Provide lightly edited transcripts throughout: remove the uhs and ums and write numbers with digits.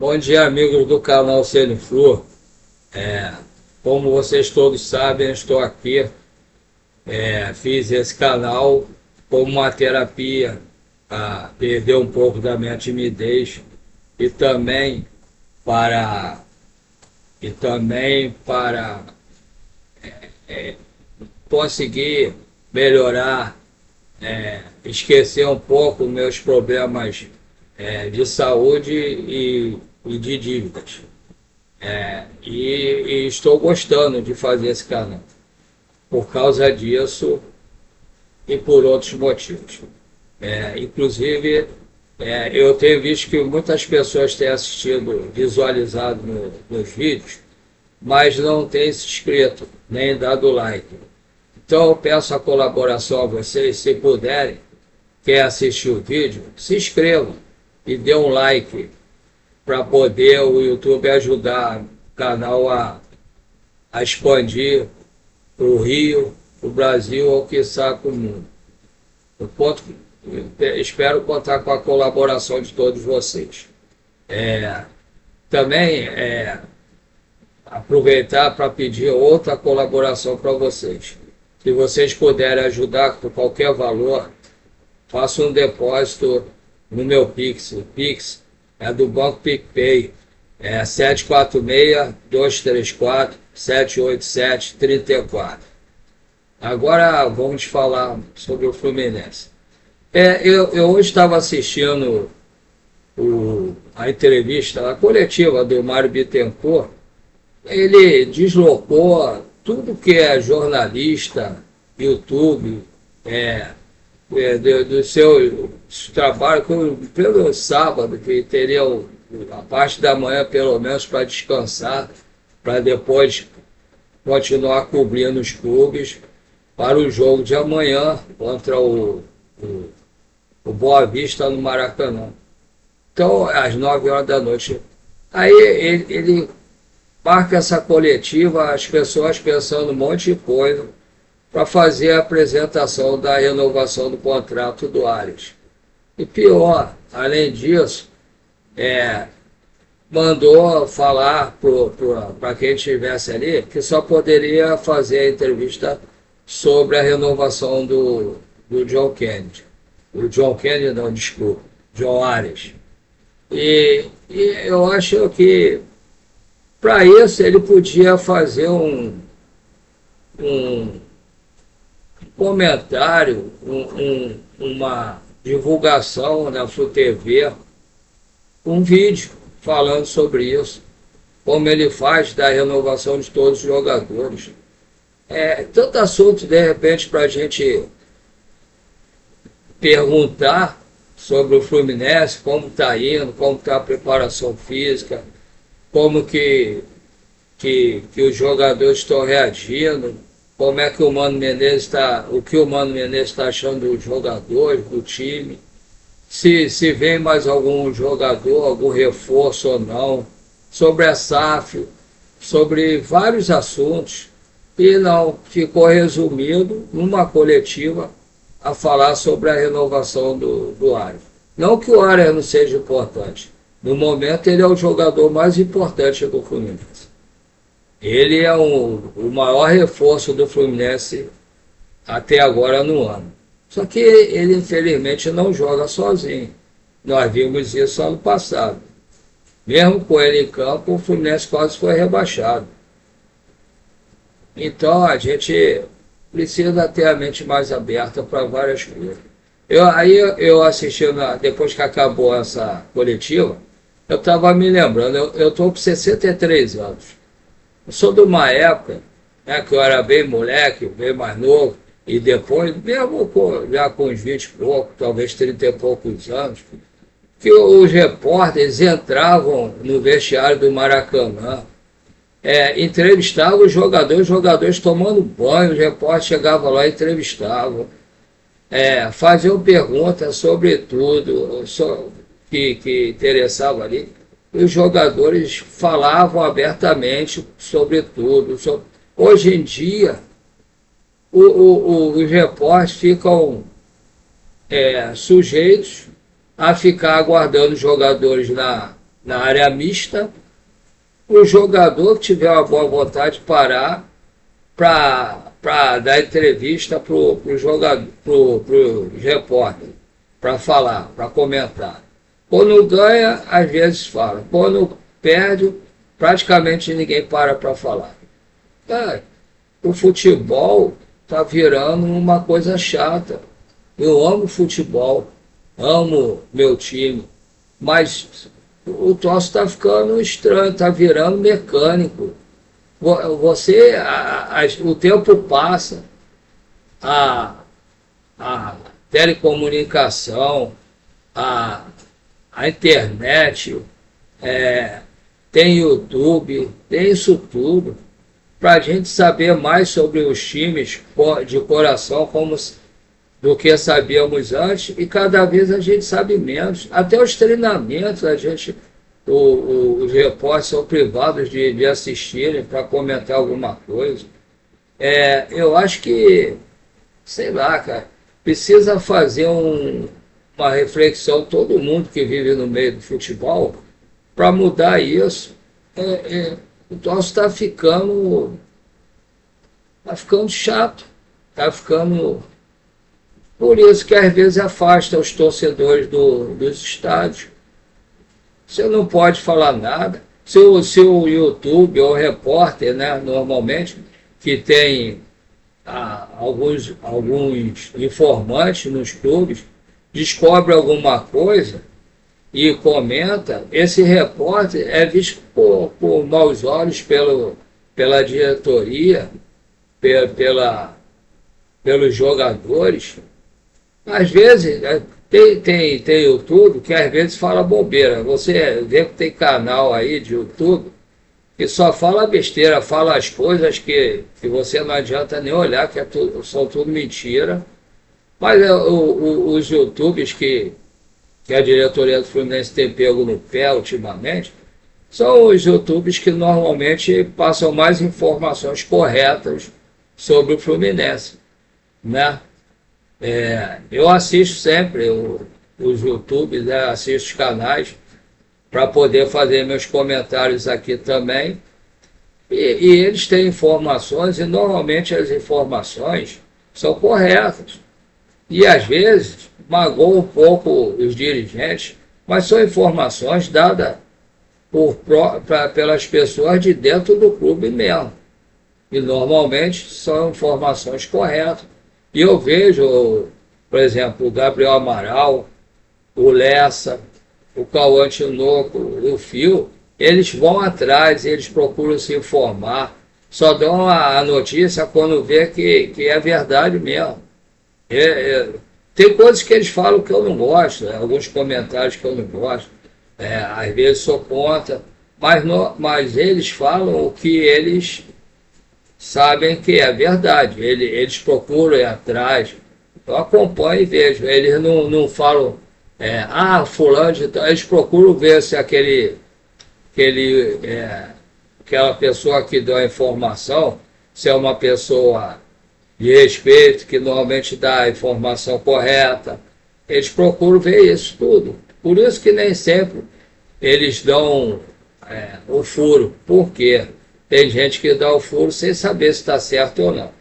Bom dia, amigos do canal Seniflu. Como vocês todos sabem, estou aqui. Fiz esse canal como uma terapia para perder um pouco da minha timidez e também para conseguir melhorar, esquecer um pouco meus problemas de saúde e de dívidas. E estou gostando de fazer esse canal por causa disso e por outros motivos. Inclusive, eu tenho visto que muitas pessoas têm assistido, visualizado nos vídeos, mas não têm se inscrito, nem dado like. Então eu peço a colaboração a vocês, se puderem, quer assistir o vídeo, se inscrevam e dê um like para poder o YouTube ajudar o canal a expandir para o Rio, para o Brasil ou quiçá para o mundo. Espero contar com a colaboração de todos vocês. Também aproveitar para pedir outra colaboração para vocês. Se vocês puderem ajudar por qualquer valor, faça um depósito no meu Pix. O Pix é do Banco PicPay, 746-234-787-34. Agora vamos falar sobre o Fluminense. Eu hoje estava assistindo a entrevista, a coletiva do Mário Bittencourt. Ele deslocou tudo que é jornalista, YouTube, do seu trabalho, pelo sábado, que teria a parte da manhã, pelo menos, para descansar, para depois continuar cobrindo os clubes para o jogo de amanhã contra o Boa Vista no Maracanã. Então, às 9 horas da noite. Aí ele marca essa coletiva, as pessoas pensando um monte de coisa para fazer a apresentação da renovação do contrato do Arias. E pior, além disso, mandou falar para quem estivesse ali que só poderia fazer a entrevista sobre a renovação do John Kennedy. O John Kennedy não, desculpa, John Arias. E eu acho que para isso ele podia fazer um comentário, uma divulgação na FluTV, um vídeo falando sobre isso, como ele faz da renovação de todos os jogadores. Tanto assunto, de repente, para a gente perguntar sobre o Fluminense, como está indo, como está a preparação física, como que os jogadores estão reagindo, como é que o Mano Menezes o que o Mano Menezes está achando dos jogadores, do time, se vem mais algum jogador, algum reforço ou não, sobre a SAF, sobre vários assuntos, e não ficou resumido numa coletiva a falar sobre a renovação do Arias. Não que o Arias não seja importante. No momento, ele é o jogador mais importante do Fluminense. Ele é o maior reforço do Fluminense até agora no ano. Só que ele, infelizmente, não joga sozinho. Nós vimos isso ano passado. Mesmo com ele em campo, o Fluminense quase foi rebaixado. Então, a gente precisa ter a mente mais aberta para várias coisas. Eu assistindo, depois que acabou essa coletiva, eu estava me lembrando, eu estou com 63 anos. Eu sou de uma época, que eu era bem moleque, bem mais novo, e depois, mesmo já com uns 20 e poucos, talvez 30 e poucos anos, que os repórteres entravam no vestiário do Maracanã, entrevistavam os jogadores tomando banho, os repórteres chegavam lá e entrevistavam, faziam perguntas sobre tudo que interessava ali. E os jogadores falavam abertamente sobre tudo. Hoje em dia, os repórteres ficam sujeitos a ficar aguardando os jogadores na área mista, o jogador que tiver uma boa vontade de parar para dar entrevista para o jogador, pro repórter, para falar, para comentar. Quando ganha, às vezes fala. Quando perde, praticamente ninguém para falar. Cara, o futebol está virando uma coisa chata. Eu amo futebol, amo meu time, mas o troço está ficando estranho, está virando mecânico. Você, o tempo passa, a, a telecomunicação, a, a internet, tem YouTube, tem isso tudo, para a gente saber mais sobre os times de coração do que sabíamos antes, e cada vez a gente sabe menos. Até os treinamentos, os repórteres são privados de assistirem para comentar alguma coisa. Eu acho que, sei lá, cara, precisa fazer uma reflexão, todo mundo que vive no meio do futebol, para mudar isso. O troço está ficando chato, está ficando... Por isso que às vezes afasta os torcedores dos estádios. Você não pode falar nada. Se o YouTube ou o repórter, né, normalmente, que tem alguns informantes nos clubes, descobre alguma coisa e comenta, esse repórter é visto por maus olhos pela diretoria, pelos jogadores. Às vezes, tem YouTube que às vezes fala bobeira. Você vê que tem canal aí de YouTube que só fala besteira, fala as coisas que você não adianta nem olhar, que são tudo mentira. Mas os YouTubes que a diretoria do Fluminense tem pego no pé ultimamente, são os YouTubes que normalmente passam mais informações corretas sobre o Fluminense, né? Eu assisto sempre os YouTubes, né? Assisto os canais para poder fazer meus comentários aqui também. E eles têm informações, e normalmente as informações são corretas. E às vezes magoam um pouco os dirigentes, mas são informações dadas pelas pessoas de dentro do clube mesmo. E normalmente são informações corretas. E eu vejo, por exemplo, o Gabriel Amaral, o Lessa, o Cauã Tinoco, o Fio, eles vão atrás, eles procuram se informar, só dão a notícia quando vê que é verdade mesmo. Tem coisas que eles falam que eu não gosto, né? Alguns comentários que eu não gosto, às vezes sou contra, mas eles falam o que eles sabem que é verdade, eles procuram ir atrás. Eu acompanho e vejo, eles não falam, fulano de tal, eles procuram ver se aquela pessoa que dá a informação, se é uma pessoa de respeito, que normalmente dá a informação correta. Eles procuram ver isso tudo. Por isso que nem sempre eles dão o furo. Por quê? Tem gente que dá o furo sem saber se está certo ou não.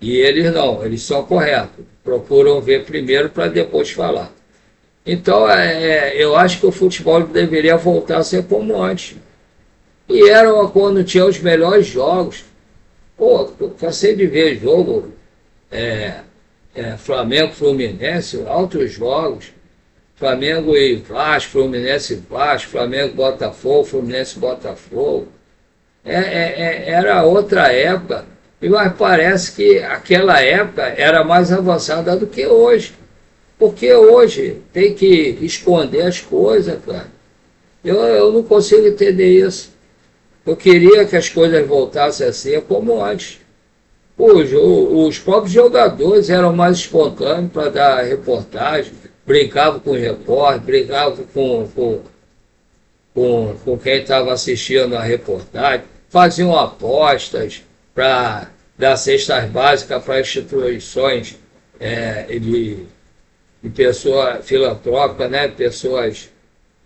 E eles não, eles são corretos. Procuram ver primeiro para depois falar. Então, eu acho que o futebol deveria voltar a ser como antes. E era quando tinha os melhores jogos. Pô, eu cansei de ver jogo Flamengo, Fluminense, altos jogos. Flamengo e Vasco, Fluminense e Vasco, Flamengo, Botafogo, Fluminense, Botafogo. Era outra época, mas parece que aquela época era mais avançada do que hoje. Porque hoje tem que esconder as coisas, cara. Eu não consigo entender isso. Eu queria que as coisas voltassem a ser como antes. Os próprios jogadores eram mais espontâneos para dar reportagem, brincavam com o repórter, brincavam com quem estava assistindo a reportagem, faziam apostas para dar cestas básicas para instituições de pessoa filantrópica, né? Pessoas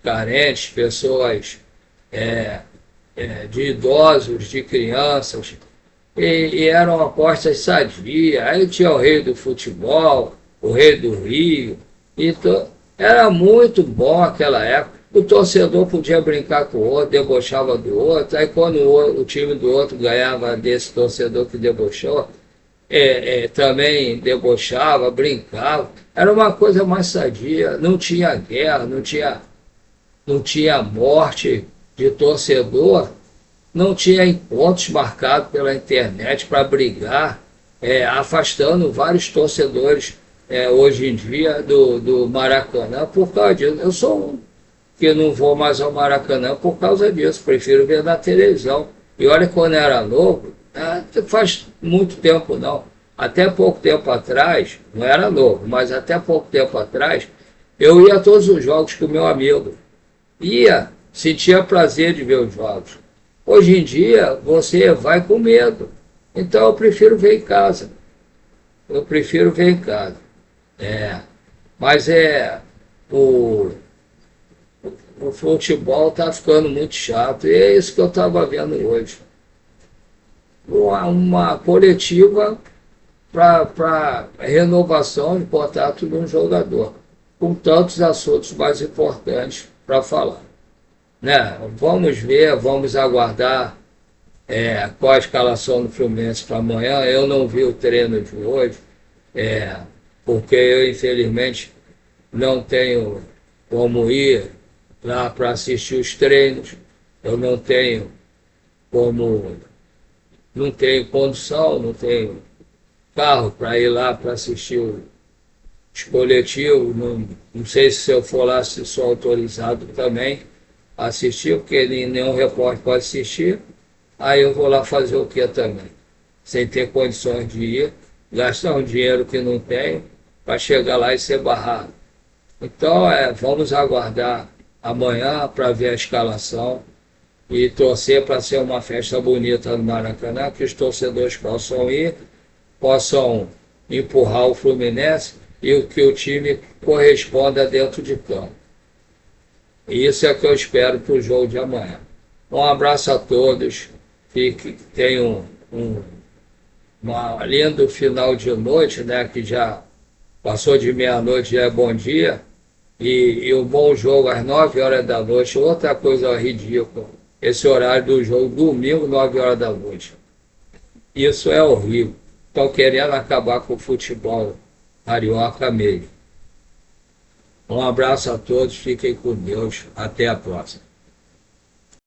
carentes, pessoas de idosos, de crianças, e eram apostas sadias. Aí tinha o rei do futebol, o rei do Rio, então era muito bom aquela época. O torcedor podia brincar com o outro, debochava do outro, aí quando o time do outro ganhava desse torcedor que debochou, também debochava, brincava. Era uma coisa mais sadia, não tinha guerra, não tinha morte de torcedor, não tinha encontros marcados pela internet para brigar, afastando vários torcedores hoje em dia do Maracanã por causa disso. Eu sou um que não vou mais ao Maracanã por causa disso, prefiro ver na televisão. E olha, quando eu era novo, faz muito tempo não, até pouco tempo atrás, não era novo, mas até pouco tempo atrás, eu ia a todos os jogos com meu amigo. Ia, sentia prazer de ver os jogos. Hoje em dia, você vai com medo. Então, eu prefiro ver em casa. Eu prefiro ver em casa. Mas o futebol está ficando muito chato. E é isso que eu estava vendo hoje. Uma coletiva para renovação de contrato de um jogador, com tantos assuntos mais importantes para falar. Vamos ver, vamos aguardar qual a escalação do Fluminense para amanhã. Eu não vi o treino de hoje, porque eu, infelizmente, não tenho como ir lá para assistir os treinos. Eu não tenho condução, não tenho carro para ir lá para assistir os coletivos. Não sei se eu for lá, se sou autorizado também a assistir, porque nenhum repórter pode assistir. Aí eu vou lá fazer o que também? Sem ter condições de ir, gastar um dinheiro que não tenho, para chegar lá e ser barrado. Então, vamos aguardar amanhã para ver a escalação e torcer para ser uma festa bonita no Maracanã, que os torcedores possam ir, possam empurrar o Fluminense e que o time corresponda dentro de campo. E isso é o que eu espero para o jogo de amanhã. Um abraço a todos, tenham um lindo final de noite, que já passou de meia-noite, já é bom dia, e um bom jogo às 9 horas da noite. Outra coisa ridícula, esse horário do jogo, domingo, 9 horas da noite. Isso é horrível. Estão querendo acabar com o futebol carioca mesmo. Um abraço a todos, fiquem com Deus, até a próxima.